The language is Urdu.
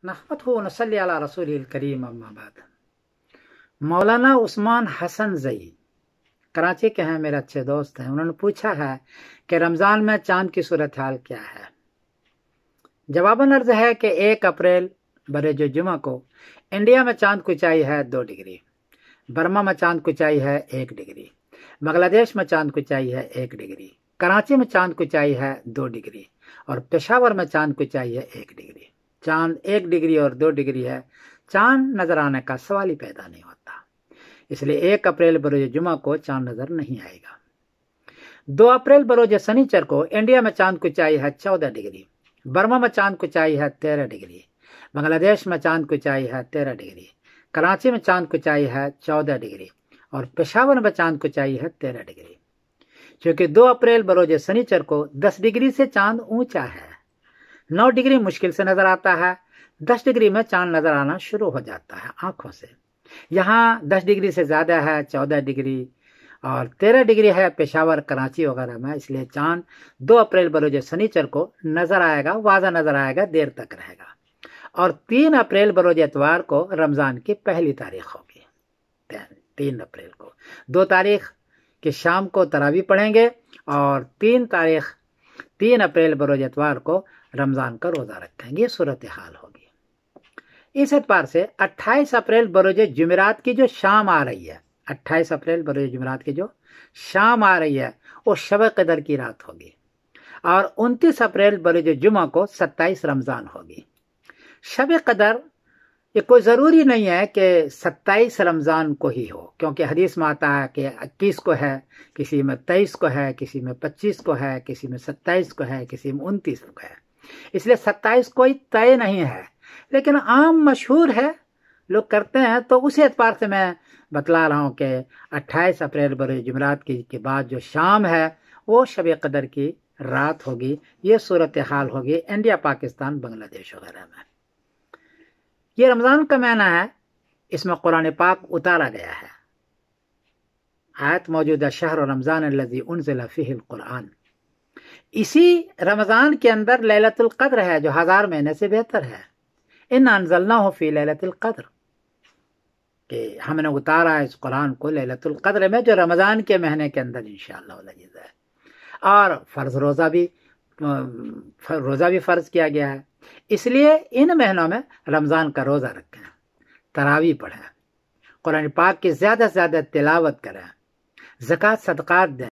نحمده ونصلي على رسوله الکریم اما بعد۔ مولانا عثمان حسن زئی کراچی کے ہیں، میرے اچھے دوست ہیں۔ انہوں نے پوچھا ہے کہ رمضان میں چاند کی صورتحال کیا ہے۔ جواباً عرض ہے کہ 1 اپریل بروز جمعہ کو انڈیا میں چاند کی اونچائی ہے 2 ڈگری، برما میں چاند کی اونچائی ہے 1 ڈگری، بنگلہ دیش میں چاند کی اونچائی ہے 1 ڈگری، کراچی میں چاند کی اونچائی ہے 2 ڈگری اور پشاور میں چاند کی اونچائی ہے 1 ڈگری۔ چاند 1 ڈگری اور 2 ڈگری ہے، چاند نظر آنے کا سوال ہی پیدا نہیں ہوتا، اس لیے 1 اپریل بروز جمعہ کو چاند نظر نہیں آئے گا۔ 2 اپریل بروز سنیچر کو انڈیا میں چاند کی اونچائی ہے 14 ڈگری، برما میں چاند کی اونچائی ہے 13 ڈگری، بنگلہ دیش میں چاند کی اونچائی ہے 13 ڈگری، کراچی میں چاند کی اونچائی ہے 14 ڈگری اور پشاور میں چاند کی اونچائی ہے 13 ڈگری۔ چونکہ 2 اپریل بروز سنیچر کو 10 ڈگری سے چاند اونچا ہے، 9 ڈگری مشکل سے نظر آتا ہے، 10 ڈگری میں چاند نظر آنا شروع ہو جاتا ہے آنکھوں سے۔ یہاں 10 ڈگری سے زیادہ ہے 14 ڈگری اور 13 ڈگری ہے پشاور، کراچی وغیرہ میں، اس لیے چاند 2 اپریل بروز سنیچر کو نظر آئے گا، واضح نظر آئے گا، دیر تک رہے گا۔ اور 3 اپریل بروز اتوار کو رمضان کی پہلی تاریخ ہوگی۔ 3 اپریل کو 2 تاریخ کی شام کو تراویح پڑھیں گے اور 3 اپریل بروز اتوار کو رمضان کا روزہ رکھیں گے۔ یہ صورتحال ہوگی۔ اس اعتبار سے 28 اپریل بروز جمعرات کی جو شام آ رہی ہے، 28 اپریل بروز جمعرات کی جو شام آ رہی ہے وہ شب قدر کی رات ہوگی اور 29 اپریل بروز جمعہ کو 27 رمضان ہوگی۔ شب قدر یہ کوئی ضروری نہیں ہے کہ 27 رمضان کو ہی ہو، کیونکہ حدیث میں آتا ہے کہ 21 کو ہے، کسی میں 23 کو ہے، کسی میں 25 کو ہے، کسی میں 27 کو ہے، کسی میں 29 کو ہے، اس لیے 27 کوئی طے نہیں ہے، لیکن عام مشہور ہے، لوگ کرتے ہیں، تو اسی اعتبار سے میں بتلا رہا ہوں کہ 28 اپریل بروز جمعرات کے بعد جو شام ہے وہ شب قدر کی رات ہوگی۔ یہ صورتحال ہوگی انڈیا، پاکستان، بنگلہ دیش وغیرہ میں۔ یہ رمضان کا مہینہ ہے، اس میں قرآن پاک اتارا گیا ہے۔ آیت موجودہ شہر رمضان الذی انزل فیہ القرآن، اسی رمضان کے اندر لیلۃ القدر ہے جو 1000 مہینے سے بہتر ہے۔ انا انزلناہ فی لیلۃ القدر، کہ ہم نے اتارا اس قرآن کو لیلۃ القدر میں، جو رمضان کے مہینے کے اندر انشاءاللہ العزیز ہے۔ اور فرض روزہ بھی فرض کیا گیا ہے، اس لیے ان مہینوں میں رمضان کا روزہ رکھیں، تراویح پڑھیں، قرآن پاک کی زیادہ سے زیادہ تلاوت کریں، زکوٰۃ صدقات دیں۔